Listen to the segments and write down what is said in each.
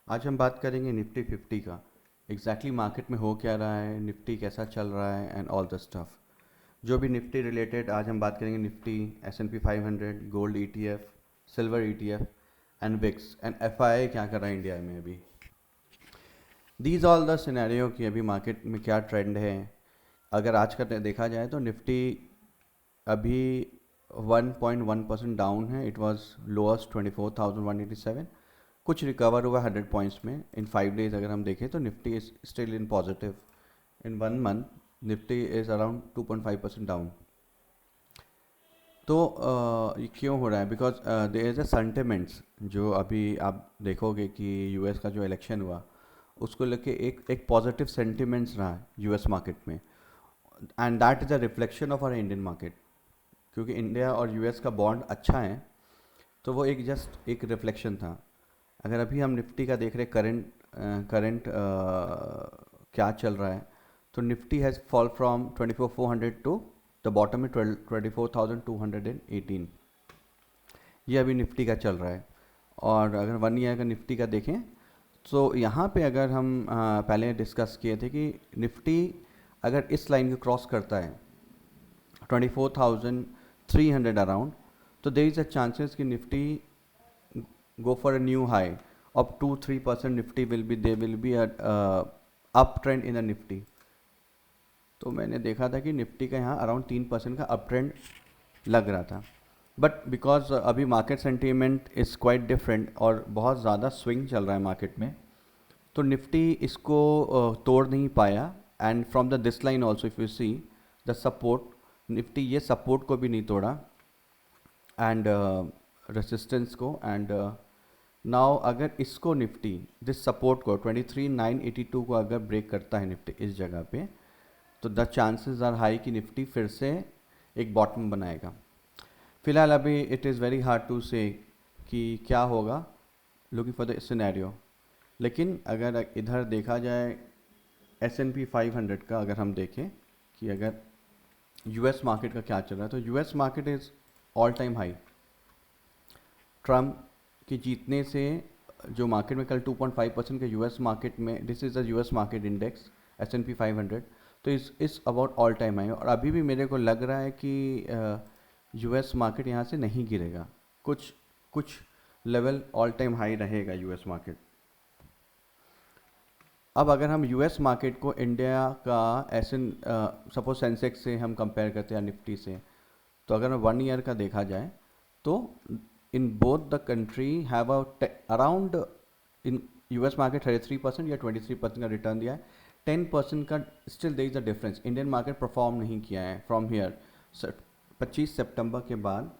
आज हम बात करेंगे निफ्टी 50 का। एग्जैक्टली मार्केट में हो क्या रहा है, निफ्टी कैसा चल रहा है एंड ऑल द स्टफ। जो भी निफ्टी रिलेटेड आज हम बात करेंगे। Nifty, S&P 500, gold ETF, silver ETF and VIX and FII क्या कर रहा है इंडिया में अभी। दीज ऑल द सिनेरियो कि अभी मार्केट में क्या ट्रेंड है। अगर आज का देखा जाए तो निफ्टी अभी 1.1% डाउन है। It was lowest 24,187। कुछ रिकवर हुआ 100 पॉइंट्स में इन 5 डेज। अगर हम देखें तो Nifty is still in positive. In 1 month Nifty is around 2.5% down. तो ये क्यों हो रहा है? Because there is a sentiments. जो अभी आप देखोगे कि यूएस का जो इलेक्शन हुआ उसको लेके एक पॉजिटिव सेंटिमेंट्स रहा है यूएस मार्केट में। And that is a reflection of our Indian market. क्योंकि इंडिया और यूएस का बॉन्ड अच्छा है तो वो एक जस्ट एक रिफ्लेक्शन था। अगर अभी हम निफ्टी का देख रहे करंट क्या चल रहा है, तो Nifty has fall from 24,400 to the bottom में 24,218। ये अभी निफ्टी का चल रहा है। और अगर 1 ईयर का निफ्टी का देखें तो यहाँ पे अगर हम पहले डिस्कस किए थे कि निफ्टी अगर इस लाइन को क्रॉस करता है 24,300 अराउंड, तो देर इज़ अ चांसेस कि Nifty go for a new high of 2-3%. Nifty will be, there will be a uptrend in the Nifty. तो मैंने देखा था कि निफ्टी का यहाँ अराउंड 3% का अप ट्रेंड लग रहा था। बट बिकॉज अभी market sentiment is quite different और बहुत ज़्यादा स्विंग चल रहा है मार्केट में, तो निफ्टी इसको तोड़ नहीं पाया। And from the this line also if you see the support, Nifty ये सपोर्ट को भी नहीं तोड़ा एंड रेसिस्टेंस को। एंड नाउ अगर इसको निफ्टी दिस सपोर्ट को 23,982 को अगर ब्रेक करता है निफ्टी इस जगह पे, तो द चांसेस आर हाई कि निफ्टी फिर से एक बॉटम बनाएगा। फिलहाल अभी it is very hard to say कि क्या होगा, लुकिंग फॉर द सिनेरियो। लेकिन अगर इधर देखा जाए S&P 500 का अगर हम देखें कि अगर यूएस मार्केट का क्या चल रहा है, तो US market is all time high. Trump के जीतने से जो मार्केट में कल 2.5% का यूएस मार्केट में, this is the US market index S&P 500, तो इस अबाउट ऑल टाइम हाई। और अभी भी मेरे को लग रहा है कि यूएस मार्केट यहाँ से नहीं गिरेगा। कुछ कुछ लेवल ऑल टाइम हाई रहेगा यूएस मार्केट। अब अगर हम यूएस मार्केट को इंडिया का ऐसे सपोज सेंसेक्स से हम कंपेयर करते हैं निफ्टी से, तो अगर 1 ईयर का देखा जाए तो in both the country have around, in US market 33% या 23% का रिटर्न दिया है। 10% का still there is a difference. Indian market perform नहीं किया है फ्रॉम हियर। 25 सितंबर के बाद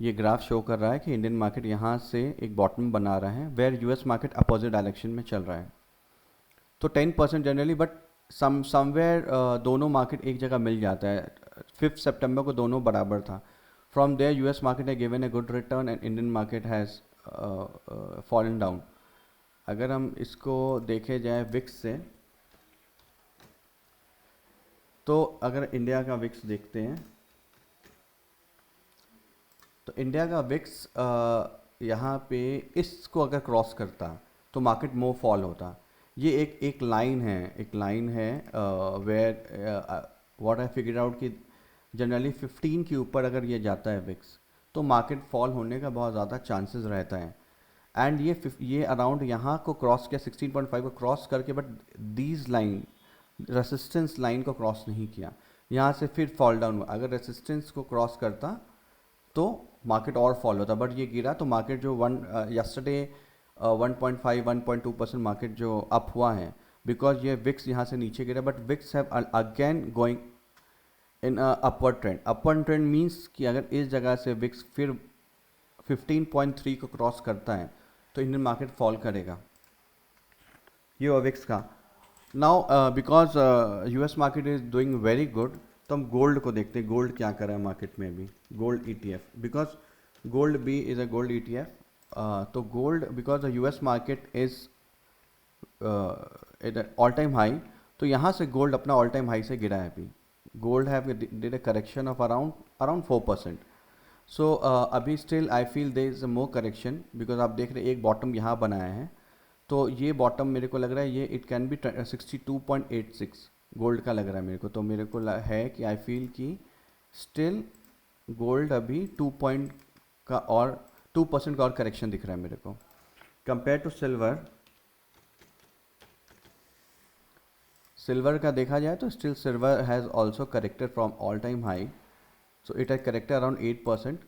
ये ग्राफ शो कर रहा है कि इंडियन मार्केट यहाँ से एक बॉटम बना रहा है, where US market opposite direction में चल रहा है। तो 10% जनरली, बट समवेयर दोनों मार्केट एक जगह मिल जाता है। 5 सितंबर को दोनों बराबर था। फ्रॉम देयर यूएस मार्केट है given a good return and Indian market has fallen down. अगर हम इसको देखे जाए विक्स से, तो अगर इंडिया का विक्स देखते हैं तो इंडिया का विक्स यहाँ पे इसको अगर क्रॉस करता तो मार्केट मोर फॉल होता। ये एक लाइन है, एक लाइन है where what I figure out कि जनरली 15 के ऊपर अगर ये जाता है विक्स तो मार्केट फॉल होने का बहुत ज़्यादा चांसेस रहता है। एंड ये अराउंड यहाँ को क्रॉस किया 16.5 को क्रॉस करके, but these line resistance line को क्रॉस नहीं किया। यहाँ से फिर फॉल डाउन हुआ। अगर रेसिस्टेंस को क्रॉस करता तो मार्केट और फॉल होता, बट ये गिरा तो मार्केट जो यस्टरडे 1.5-1.2% मार्केट जो अप हुआ है, बिकॉज ये विक्स यहाँ से नीचे गिरा। But VIX have again going in upward trend. Upward trend means कि अगर इस जगह से विक्स फिर 15.3 को क्रॉस करता है तो इंडियन मार्केट फॉल करेगा। ये हुआ विक्स का। Now because US market is doing very good, तो हम गोल्ड को देखते हैं। गोल्ड क्या कर रहा है मार्केट में अभी। Gold ETF, because gold be is a gold ETF। तो gold because the US market is all time high, तो यहाँ से गोल्ड अपना ऑल टाइम हाई से गिरा है अभी। Gold have did a correction of around 4%। So अभी still I feel there is a more correction, because आप देख रहे हैं एक बॉटम यहाँ बनाया है। तो ये बॉटम मेरे को लग रहा है, ये इट कैन बी 62.86 गोल्ड का लग रहा है मेरे को। तो मेरे को है कि आई फील कि स्टिल गोल्ड अभी 2 का और 2% का और करेक्शन दिख रहा है मेरे को कंपेयर टू सिल्वर। सिल्वर का देखा जाए तो still silver has also corrected from all time high, so it had corrected around 8%,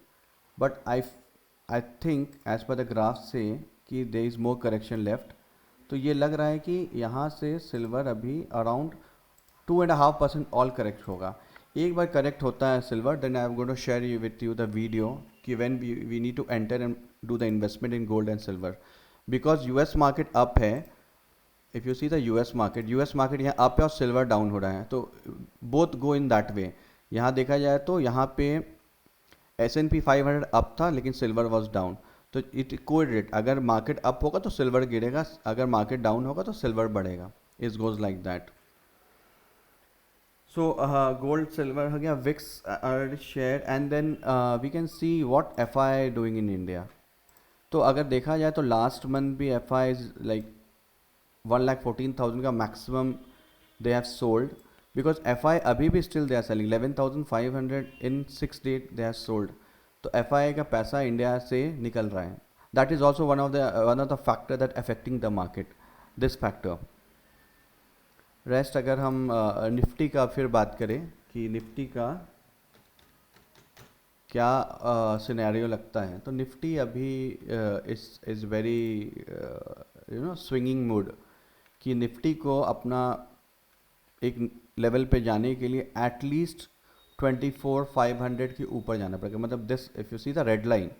but I think as per the graph से कि there is more correction left। तो ये लग रहा है कि यहाँ से सिल्वर अभी अराउंड 2.5% ऑल करेक्ट होगा। एक बार करेक्ट होता है silver, then I am going to share you with you the video कि when we need to enter and do the investment in gold and silver, because US market up है। If you see the US market यहाँ up है और silver down हो रहा है, तो both go in that way. यहाँ देखा जाए तो यहाँ पे S&P 500 अप था लेकिन सिल्वर वॉज डाउन, तो इट कोरिलेट, अगर मार्केट अप होगा तो सिल्वर गिरेगा, अगर मार्केट डाउन होगा तो सिल्वर बढ़ेगा, it goes like that. So gold silver हो गया, VIX already share, and then we can see what FI doing in India. तो अगर देखा जाए तो लास्ट मंथ भी FI इज लाइक 1,14,000 का maximum they have sold, because FI अभी भी still they are selling 11,500 in 6 days they have sold। तो FI का पैसा इंडिया से निकल रहा है, that is also one of the factor that affecting the market, this factor। Rest अगर हम निफ्टी का फिर बात करें कि निफ्टी का क्या सिनेरियो लगता है, तो निफ्टी अभी इज वेरी स्विंगिंग मूड, कि निफ्टी को अपना एक लेवल पे जाने के लिए एटलीस्ट 24,500 के ऊपर जाना पड़ेगा। मतलब this if you see the red line,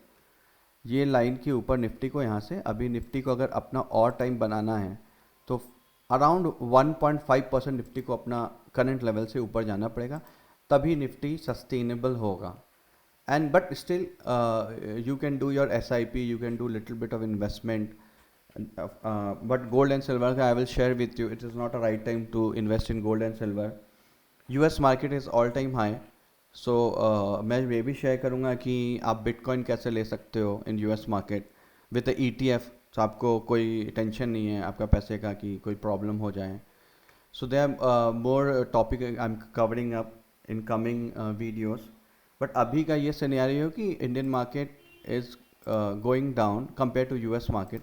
ये लाइन के ऊपर निफ्टी को यहाँ से अभी निफ्टी को अगर अपना और टाइम बनाना है तो अराउंड 1.5% निफ्टी को अपना करंट लेवल से ऊपर जाना पड़ेगा, तभी निफ्टी सस्टेनेबल होगा। And but still you can do your SIP, you can do little bit of investment, but gold and silver I will share with you, it is not a right time to invest in gold and silver। US market is all time high, so मैं ये भी share करूँगा कि आप bitcoin कैसे ले सकते हो इन US मार्केट विद ETF, तो आपको कोई टेंशन नहीं है आपका पैसे का कि कोई प्रॉब्लम हो जाए। So they are more topic I am covering up in coming videos, but अभी का ये सिनेरियो कि Indian market is going down compare to US market,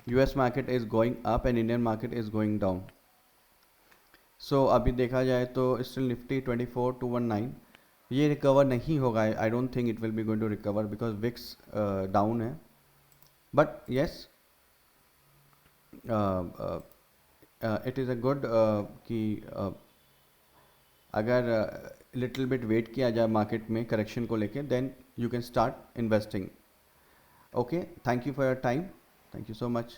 US market is going up and Indian market is going down। So अभी देखा जाए तो still Nifty 24,219 ये recover नहीं होगा, I don't think it will be going to recover because VIX down है। But yes it is a good कि अगर लिटिल बिट वेट किया जाए मार्केट में करेक्शन को लेके, then you can start investing. Okay, thank you for your time, thank you so much।